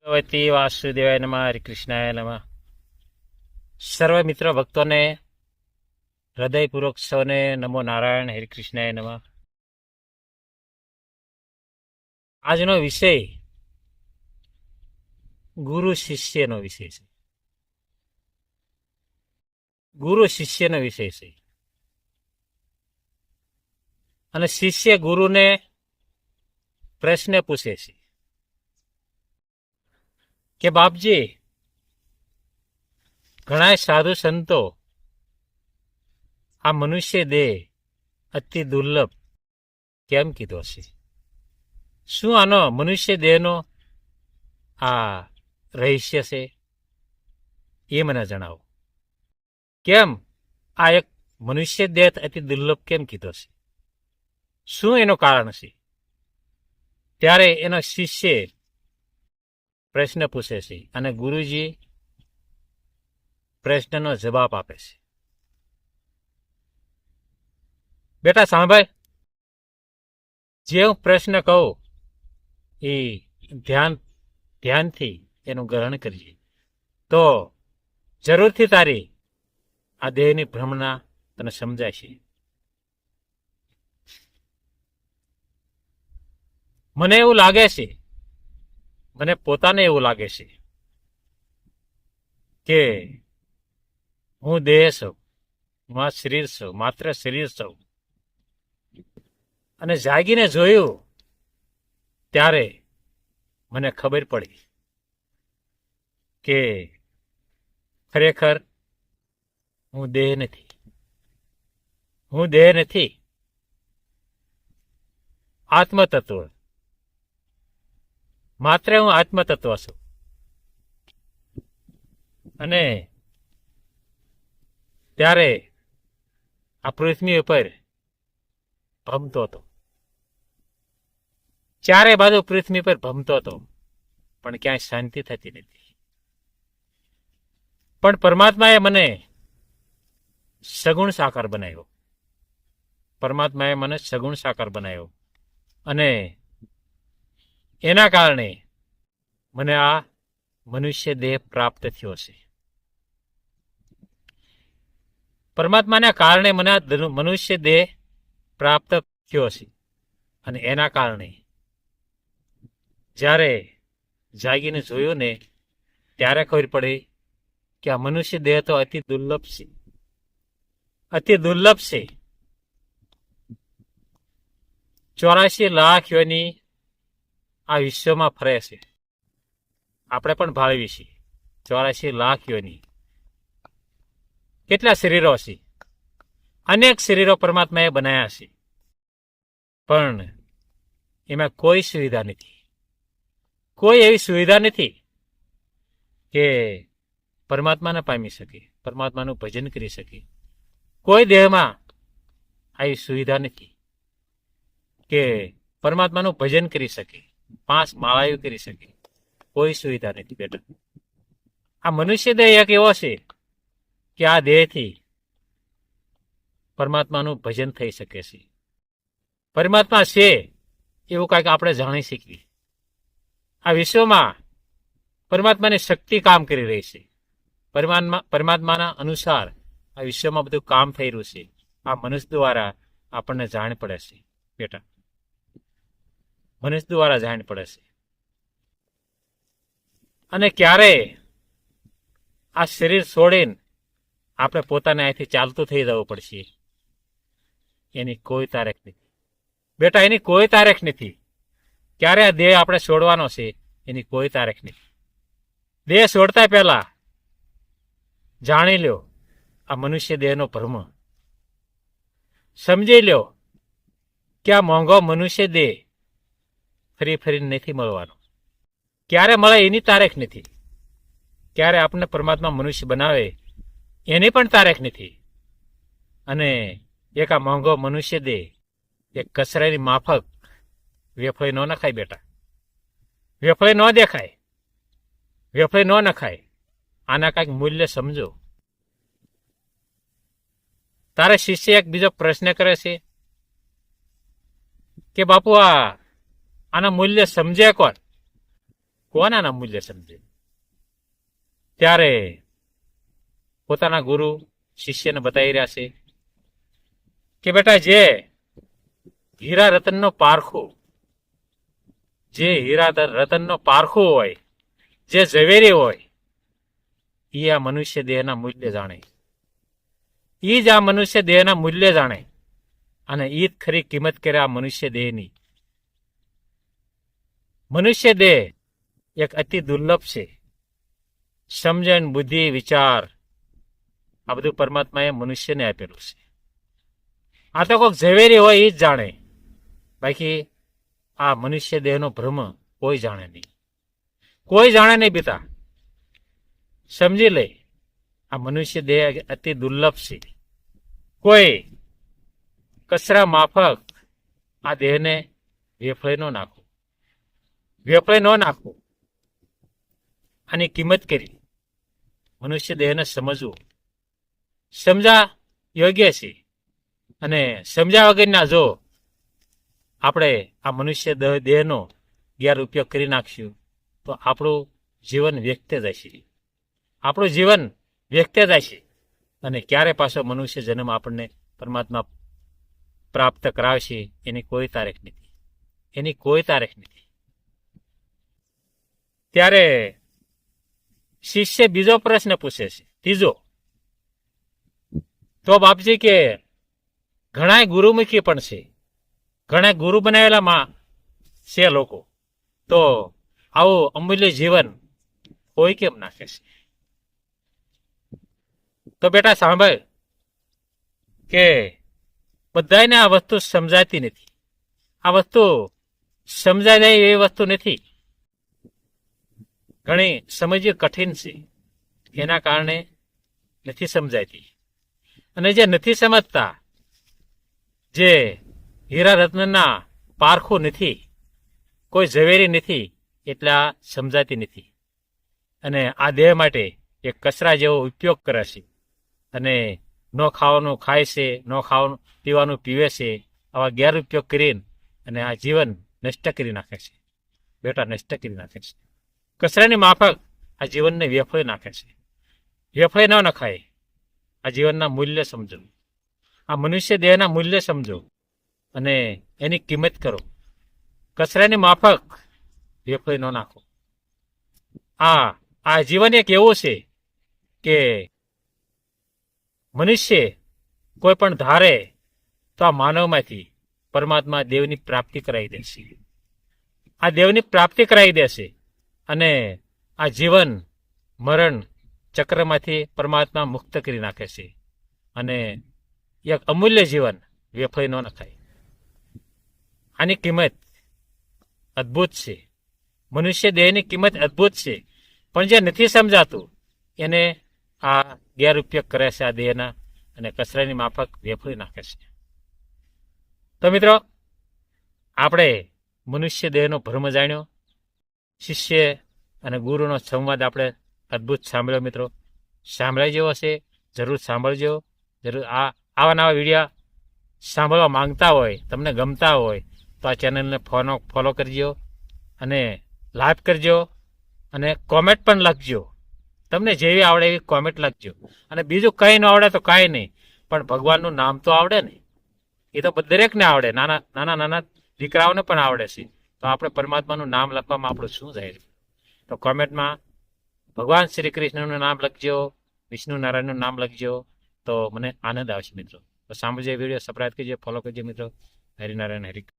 ભગવતી વાસુદેવાય નમઃ. હરે કૃષ્ણાય નમઃ. સર્વ મિત્ર ભક્તોને હૃદયપૂર્વક સૌને નમો નારાયણ. હરે કૃષ્ણાય નમઃ. આજનો વિષય ગુરુ શિષ્યનો વિષય છે. ગુરુ શિષ્યનો વિષય છે. અને શિષ્ય ગુરુને પ્રશ્ન પૂછે છે કે બાપજી, ઘણા સાધુ સંતો આ મનુષ્ય દેહ અતિ દુર્લભ કેમ કીધો છે? શું આનો મનુષ્ય દેહનો આ રહસ્ય છે? એ મને જણાવો. કેમ આ એક મનુષ્ય દેહ અતિ દુર્લભ કેમ કીધો છે? શું એનું કારણ છે? ત્યારે એનો શિષ્ય પ્રશ્ન પૂછે છે અને ગુરુજી પ્રશ્નનો જવાબ આપે છે. બેટા સાંભળ, જે હું પ્રશ્ન કહું એ ધ્યાનથી એનું ગ્રહણ કરીએ તો જરૂરથી તારી આ દેહની ભ્રમણા તને સમજાય છે. મને એવું લાગે છે, મને પોતાને એવું લાગે છે કે હું દેહ છું, હું આ શરીર છું, માત્ર શરીર છું. અને જાગીને જોયું ત્યારે મને ખબર પડી કે ખરેખર હું દેહ નથી. હું દેહ નથી, આત્મતત્વ. માત્ર હું આત્મતત્વ છું. અને ત્યારે આ પૃથ્વી ઉપર ભમતો હતો. ચારે બાજુ પૃથ્વી પર ભમતો હતો, પણ ક્યાંય શાંતિ થતી નથી. પણ પરમાત્માએ મને સગુણ સાકાર બનાવ્યો. પરમાત્માએ મને સગુણ સાકાર બનાવ્યો અને એના કારણે મને આ મનુષ્ય દેહ પ્રાપ્ત થયો છે. પરમાત્માના કારણે મને આ મનુષ્ય દેહ પ્રાપ્ત થયો છે. અને એના કારણે જ્યારે જાગીને જોયું ને ત્યારે ખબર પડી કે આ મનુષ્ય દેહ તો અતિ દુર્લભ છે. અતિ દુર્લભ છે. 84 લાખ યોની આ વિશ્વમાં ફરે છે. આપણે પણ ભાળવી છીએ 84 લાખ યોની. કેટલા શરીરો છે? અનેક શરીરો પરમાત્માએ બનાવ્યા છે, પણ એમાં કોઈ સુવિધા નથી. કોઈ એવી સુવિધા નથી કે પરમાત્માને પામી શકે, પરમાત્માનું ભજન કરી શકે. કોઈ દેહમાં આવી સુવિધા નથી કે પરમાત્માનું ભજન કરી શકે, 5 માળાઓ કરી શકે. કોઈ સુવિધા નથી બેટા. આ મનુષ્ય દેહ એક એવો છે કે આ દેહથી પરમાત્માનું ભજન થઈ શકે છે. પરમાત્મા છે એવું કાંઈક આપણે જાણી શકીએ. આ વિશ્વમાં પરમાત્માની શક્તિ કામ કરી રહી છે. પરમાત્માના અનુસાર આ વિશ્વમાં બધું કામ થઈ રહ્યું છે. આ મનુષ્ય દ્વારા આપણને જાણ પડે છે બેટા. મનુષ્ય દ્વારા જાણ પડે છે. અને ક્યારે આ શરીર છોડીને આપણે પોતાને અહીંથી ચાલતું થઈ જવું પડશે, એની કોઈ તારીખ નથી બેટા. એની કોઈ તારીખ નથી. ક્યારે આ દેહ આપણે છોડવાનો છે એની કોઈ તારીખ નથી. દેહ છોડતા પહેલા જાણી લ્યો આ મનુષ્ય દેહનો ભ્રમ. સમજી લ્યો કે આ મોંઘો મનુષ્ય દેહ ફરી ફરીને નથી મળવાનો. ક્યારે મળે એની તારીખ નથી. ક્યારે આપણને પરમાત્મા મનુષ્ય બનાવે એની પણ તારીખ નથી. અને એક આ મોંઘો મનુષ્ય દેહ એક કચરાની માફક વેફળી ન નખાય બેટા. વેફળી ન દેખાય, વેફળી ન નખાય. આના કાંઈક મૂલ્ય સમજો. તારે શિષ્ય એક બીજો પ્રશ્ન કરે છે કે બાપુ આના મૂલ્ય સમજે કોણ? કોના મૂલ્ય સમજે? ત્યારે પોતાના ગુરુ શિષ્યને બતાવી રહ્યા છે કે બેટા, જે હીરા રતનનો પારખું, જે હીરા રતનનો પારખું હોય, જે ઝવેરી હોય, એ આ મનુષ્ય દેહના મૂલ્ય જાણે. એ જ આ મનુષ્ય દેહના મૂલ્ય જાણે અને એ જ ખરી કિંમત કરે આ મનુષ્ય દેહની. મનુષ્ય દેહ એક અતિ દુર્લભ છે. સમજણ, બુદ્ધિ, વિચાર આ બધું પરમાત્માએ મનુષ્યને આપેલું છે. આ તો કોઈક ઝવેરી હોય એ જ જાણે, બાકી આ મનુષ્ય દેહનો ભ્રમ કોઈ જાણે નહીં. કોઈ જાણે નહીં બેટા. સમજી લે, આ મનુષ્ય દેહ અતિ દુર્લભ છે. કોઈ કચરા માફક આ દેહને વેફળે ન નાખો, વેફળે ન નાખો. આની કિંમત કરી મનુષ્ય દેહને સમજવું. સમજા યોગ્ય છે, અને સમજ્યા વગરના જો આપણે આ મનુષ્ય દેહનો ગેરઉપયોગ કરી નાખશું તો આપણું જીવન વ્યક્ત જશે. આપણું જીવન વ્યક્ત જશે અને ક્યારે પાછો મનુષ્ય જન્મ આપણને પરમાત્મા પ્રાપ્ત કરાવશે એની કોઈ તારીખ નથી. એની કોઈ તારીખ નથી. ત્યારે શિષ્ય બીજો પ્રશ્ન પૂછે છે, ત્રીજો. તો બાપજી કે ઘણા ગુરુમુખી પણ છે, ઘણા ગુરુ બનાવેલામાં છે લોકો, તો આવું અમૂલ્ય જીવન કોઈ કેમ નાખે છે? તો બેટા સાંભળ કે બધાને આ વસ્તુ સમજાતી નથી. આ વસ્તુ સમજાય જાય એવી વસ્તુ નથી. ઘણી સમજવી કઠિન છે, એના કારણે નથી સમજાતી. અને જે નથી સમજતા, જે હીરા રત્નના પારખું નથી, કોઈ ઝવેરી નથી, એટલે આ સમજાતી નથી. અને આ દેહ માટે એક કચરા જેવો ઉપયોગ કરે છે અને ન ખાવાનું ખાય છે, ન ખાવાનું પીવાનું પીવે છે. આવા ગેરઉપયોગ કરીને અને આ જીવન નષ્ટ કરી નાખે છે. બેટા, નષ્ટ કરી નાખે છે. કચરાની માફક આ જીવનને વેફળે નાખે છે. વેફળે ન નખાય. આ જીવનના મૂલ્ય સમજો, આ મનુષ્ય દેહના મૂલ્ય સમજો અને એની કિંમત કરો. કચરાની માફક વેફળે ન નાખો. આ જીવન એક એવું છે કે મનુષ્ય કોઈ પણ ધારે તો આ માનવમાંથી પરમાત્મા દેવની પ્રાપ્તિ કરાવી દેશે. આ દેવની પ્રાપ્તિ કરાવી દેશે અને આ જીવન મરણ ચક્રમાંથી પરમાત્મા મુક્ત કરી નાખે છે. અને એક અમૂલ્ય જીવન વેફળે ન નખાય. આની કિંમત અદ્ભુત છે. મનુષ્ય દેહની કિંમત અદ્ભુત છે, પણ જે નથી સમજાતું એને આ ગેરઉપયોગ કરે છે આ દેહના અને કચરાની માફક વેફળી નાખે છે. તો મિત્રો, આપણે મનુષ્ય દેહનો ભ્રમ જાણ્યો. શિષ્ય અને ગુરુનો સંવાદ આપણે અદ્ભુત સાંભળ્યો. મિત્રો, સાંભળાય જેવો હશે, જરૂર સાંભળજો. જરૂર આવા નવા વિડીયો સાંભળવા માંગતા હોય, તમને ગમતા હોય તો આ ચેનલને ફોલો કરજો અને લાઈક કરજો અને કોમેન્ટ પણ લખજો. તમને જેવી આવડે એવી કોમેન્ટ લખજો. અને બીજું કંઈ ન આવડે તો કાંઈ નહીં, પણ ભગવાનનું નામ તો આવડે ને. એ તો દરેકને આવડે, નાના દીકરાઓને પણ આવડે છે. તો આપણે પરમાત્માનું નામ લખવામાં આપણું શું જાય? તો કોમેન્ટમાં ભગવાન શ્રી કૃષ્ણનું નામ લખજો, વિષ્ણુ નારાયણનું નામ લખજો, તો મને આનંદ આવશે મિત્રો. તો સાંભળજો વિડીયો, સબસ્ક્રાઇબ કરજો, ફોલો કરજો મિત્રો. હરિનારાયણ હરિ.